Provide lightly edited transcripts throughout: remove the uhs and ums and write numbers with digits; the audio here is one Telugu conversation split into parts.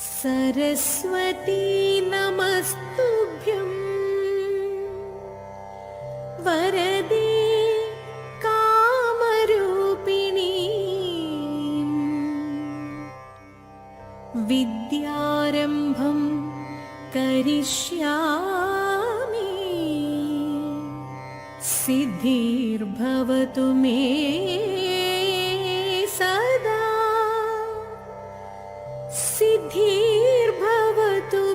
सरस्वती नमस्तुभ्यं वरदे कामरूपिणी विद्यारम्भं करिष्यामि सिद्धिर्भवतु मे सदा सिद्धिर्भवतु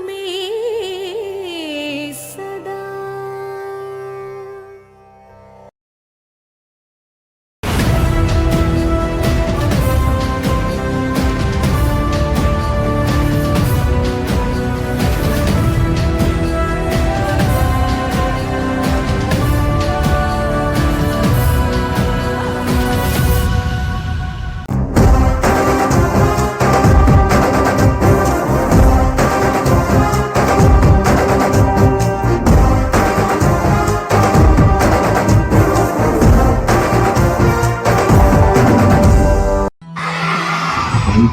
मे सदा।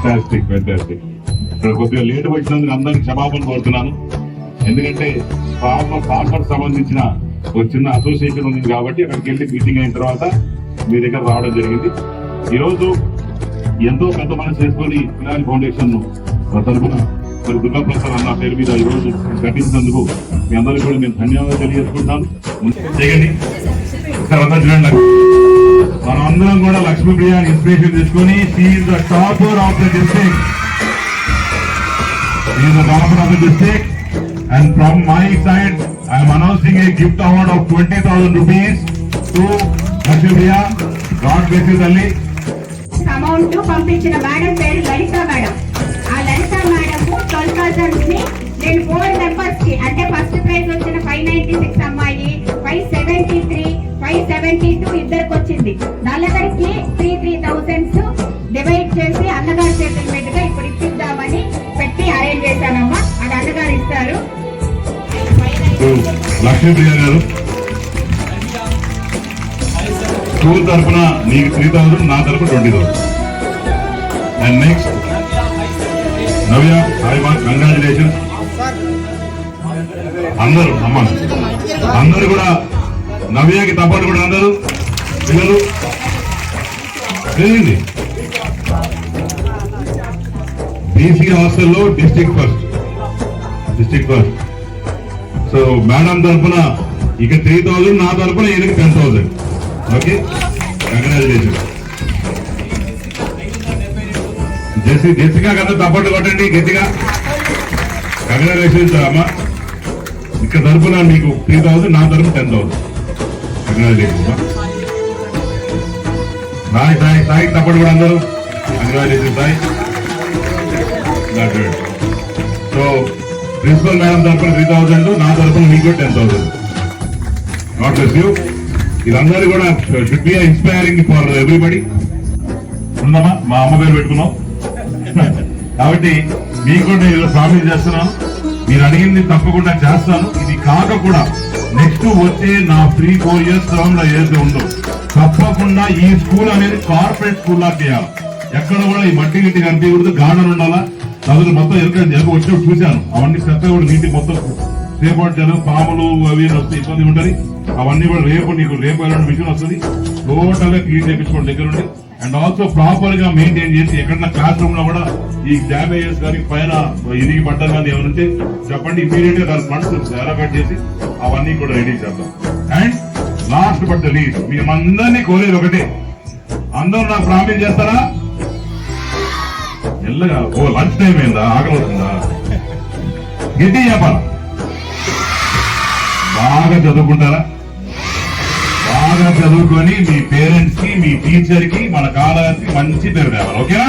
Fantastic fantastic. ఇక్కడ కొద్దిగా లేట్ వచ్చినందుకు అందరికి క్షమాపణ కోరుతున్నాను. ఎందుకంటే ఫార్మర్ సంబంధించిన ఒక చిన్న అసోసియేషన్ ఉంది కాబట్టి అక్కడికి వెళ్ళి మీటింగ్ అయిన తర్వాత మీ దగ్గర రావడం జరిగింది. ఈరోజు ఎంతో పెద్ద మనసు చేసుకొని పిలాని ఫౌండేషన్ తరఫున మరి దుర్గాప్రసాద్ అన్న పేరు మీద ఈరోజు కట్టించినందుకు మీ అందరికీ కూడా నేను ధన్యవాదాలు తెలియజేసుకుంటాను. చేయండి మనం అందరం కూడా లక్ష్మీప్రియ ఇన్స్పిరేషన్ తీసుకొని she is the topper of the district. She is the topper of the district and from my side I'm announcing A gift award of 20,000 rupees to Lakshmipriya. God bless you తల్లి. అమౌంట్ పంపించిన మేడం పేరు లలిత మేడం. ఆ లలిత మేడం 12,000 ని నేను 4 మెంబర్స్ కి, అంటే ఫస్ట్ ప్రైజ్ వచ్చిన 596 అమ్మాయి 573 572 ఇద్దరికి వచ్చింది. నలుగురికి 3,000 డివైడ్ చేసి అన్నగారి చేతుల మీదుగా ఇప్పుడు ఇప్పిద్దామని పెట్టి అరేంజ్ చేశానమ్మా. అది అన్నగారు ఇస్తారు. లక్ష్మీప్రియ గారు స్కూల్ తరఫున నీకు 3,000, నా తరఫున 20,000. అండ్ నెక్స్ట్ నవ్య, హాయ్ మా, కంగ్రాచులేషన్. అందరూ అమ్మ అందరూ కూడా నవ్యకి తప్పటి కూడా అందరూ పిల్లలు తెలియండి. బీసీ హాస్టల్లో డిస్ట్రిక్ట్ ఫస్ట్. సో మేడం తరఫున ఇక 3,000, నా తరఫున ఈయనకి 10,000. Okay, congratulation. జెసికా కదా తప్పట్లు కొట్టండి గట్టిగా. కంగ్రాచులేషన్స్ అమ్మా. ఇక తరఫున మీకు 3,000, నా తరఫున 10,000. కంగ్రాచులేషన్స్ అమ్మా. సాయి తప్పట్లు కూడా అందరూ congratulation Sai. So principal madam తరఫున 3,000, నా తరఫున మీకు 10,000. God bless you. ఇదందరూ కూడా should be inspiring for everybody. ఉందమ్మా, మా అమ్మ పేరు పెట్టుకున్నాం కాబట్టి మీకు కూడా నేను ప్రామిస్ చేస్తున్నాను, మీరు అడిగింది తప్పకుండా చేస్తాను. ఇది కాక కూడా నెక్స్ట్ వచ్చే నా 3-4 years టర్మ్ లో ఏదైతే ఉందో తప్పకుండా ఈ స్కూల్ అనేది కార్పొరేట్ స్కూల్ లా చేయాలి. ఎక్కడ కూడా ఈ మట్టి గిట్టి కనిపించకూడదు, గార్డెన్ ఉండాలా. చదువులు మొత్తం వచ్చినప్పుడు చూశాను, అవన్నీ చెత్త కూడా నీటి మొత్తం రేపటి జనం పాములు అవి వస్తే ఇబ్బంది ఉంటుంది. అవన్నీ కూడా రేపు ఎలాంటి మిషన్ వస్తుంది, టోటల్ గా క్లీన్ చేయించుకోండి దగ్గర ఉండి. అండ్ ఆల్సో ప్రాపర్ గా మెయింటైన్ చేసి ఎక్కడన్నా క్లాస్ రూమ్ లో కూడా ఈ డ్యామేజెస్ కానీ పైన ఇరిగి పడ్డం కానీ ఏమైనా చెప్పండి, ఇమీడియట్ గా దాని ఫండ్స్ అలొకేట్ చేసి అవన్నీ కూడా రెడీ చేద్దాం. And last but the least, మేమందరినీ కోరేది ఒకటే, అందరూ నాకు ప్రామిస్ చేస్తారా? ఎల్లగా ఓ లంచ్ టైం అయిందా, ఆకలి అవుతుందా, గట్టి చెప్పాలా? బాగా చదువుకుంటారా? బాగా చదువుకొని మీ పేరెంట్స్ కి, మీ టీచర్ కి, మన కాలేజీకి మంచి పేరు తేవాలి. ఓకేనా?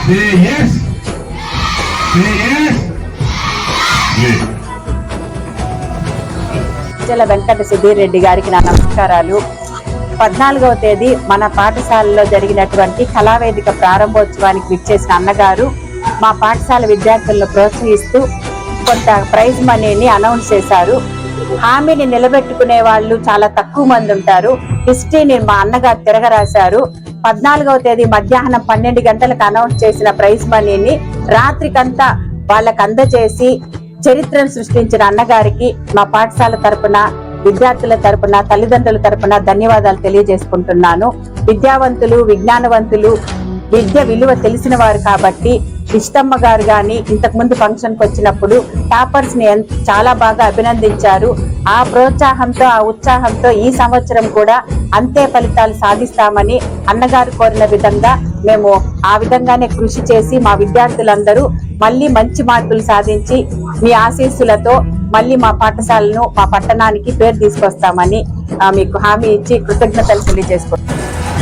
Say yes. Say yes. Venkata Sudheer Reddy గారికి నా నమస్కారాలు. 14వ తేదీ మన పాఠశాలలో జరిగినటువంటి కళావేదిక ప్రారంభోత్సవానికి విచ్చేసిన అన్నగారు మా పాఠశాల విద్యార్థులను ప్రోత్సహిస్తూ కొంత ప్రైజ్ మనీని అనౌన్స్ చేశారు. హామీని నిలబెట్టుకునే వాళ్ళు చాలా తక్కువ మంది ఉంటారు. హిస్టరీని మా అన్నగారు తిరగరాశారు. 14వ తేదీ మధ్యాహ్నం 12 గంటలకు అనౌన్స్ చేసిన ప్రైజ్ మనీని రాత్రికంతా వాళ్ళకు అందజేసి చరిత్రను సృష్టించిన అన్నగారికి మా పాఠశాల తరపున, విద్యార్థుల తరపున, తల్లిదండ్రుల తరపున ధన్యవాదాలు తెలియజేసుకుంటున్నాను. విద్యావంతులు, విజ్ఞానవంతులు, విద్య విలువ తెలిసిన వారు కాబట్టి ఇష్టమ్మ గారు గాని ఇంతకు ముందు ఫంక్షన్ కి వచ్చినప్పుడు టాపర్స్ ని చాలా బాగా అభినందించారు. ఆ ప్రోత్సాహంతో, ఆ ఉత్సాహంతో ఈ సంవత్సరం కూడా అంతే ఫలితాలు సాధిస్తామని అన్నగారు కోరిన విధంగా మేము ఆ విధంగానే కృషి చేసి మా విద్యార్థులందరూ మళ్ళీ మంచి మార్కులు సాధించి మీ ఆశీస్సులతో మళ్ళీ మా పాఠశాలను, మా పట్టణానికి పేరు తీసుకొస్తామని మీకు హామీ ఇచ్చి కృతజ్ఞతలు తెలియజేసుకుంటాం.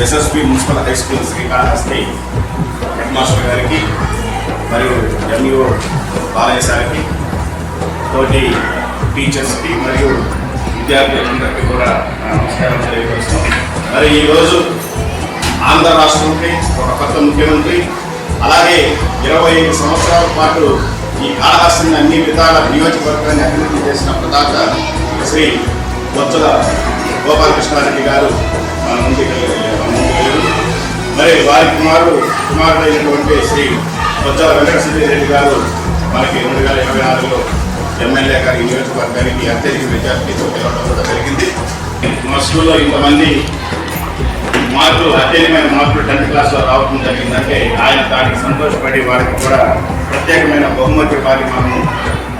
SSP municipal high school Srikalahasti headmaster గారికి మరియు ఎంఈఓ బాలయ్య సార్కి, తోటి టీచర్స్కి మరియు విద్యార్థులందరికీ కూడా నమస్కారం తెలియపరుస్తాం. మరి ఈరోజు ఆంధ్ర రాష్ట్రంకి ఒక కొత్త ముఖ్యమంత్రి, అలాగే 25 సంవత్సరాల పాటు ఈ కాళహస్తిని అన్ని విధాల నియోజకవర్గాన్ని అభివృద్ధి చేసిన ప్రదాత శ్రీ బొత్సల గోపాలకృష్ణారెడ్డి గారు మన ముందుకు మరి వారి కుమారుడైనటువంటి శ్రీ బొత్సల వెంకటరెడ్డి గారు మనకి 2024లో ఎమ్మెల్యే గారి నియోజకవర్గానికి అత్యధిక మెజార్టీతో గెలవడం కూడా జరిగింది. మా స్కూల్లో ఇంతమంది మార్కులు, అత్యధికమైన మార్కులు 10th క్లాస్లో రావడం జరిగిందంటే ఆయన దానికి సంతోషపడి వారికి కూడా ప్రత్యేకమైన బహుమతి వారి మనం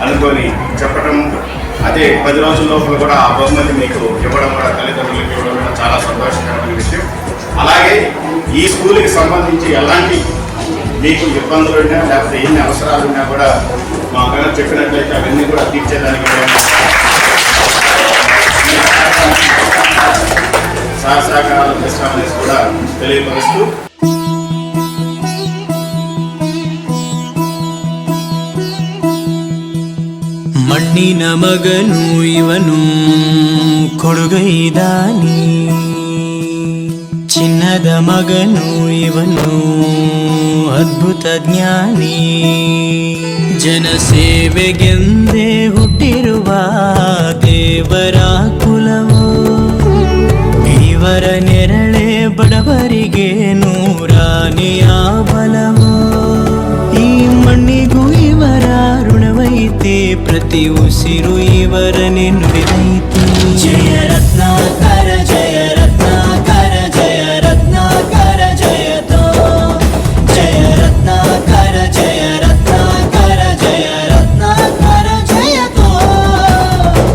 అనుకొని చెప్పడం, అదే 10 రోజుల లోపల కూడా ఆ బహుమతి మీకు ఇవ్వడం కూడా, తల్లిదండ్రులకు ఇవ్వడం కూడా చాలా సంతోషకరమైన విషయం. అలాగే ఈ స్కూల్కి సంబంధించి ఎలాంటి మీకు ఇబ్బందులు ఉన్నా లేకపోతే ఎన్ని అవసరాలు ఉన్నా కూడా మా గారు చెప్పినట్లయితే అవన్నీ కూడా తీర్చేదానికి సహకారాలు చేస్తామని కూడా తెలియపరుస్తూ ಮಣ್ಣಿನ ಮಗನು ಇವನು ಕೊಡುಗೈದಾನಿ, ಚಿನ್ನದ ಮಗನು ಇವನು ಅದ್ಭುತ ಜ್ಞಾನಿ. ಜನಸೇವೆಗೆಂದೇ ಹುಟ್ಟಿರುವ ದೇವರ ಕುಲವು, ಇವರ ನೆರಳೆ ಬಡವರಿಗೆ ನೂರಾನೆಯ ಬಲವು. ಈ ಮಣ್ಣಿಗೂ ಇವರ ಋಣವೈತೆ, ಪ್ರತಿ ಉಸಿರು ಇವರನೆ ನುಡಿದೈತೆ. ಜಯ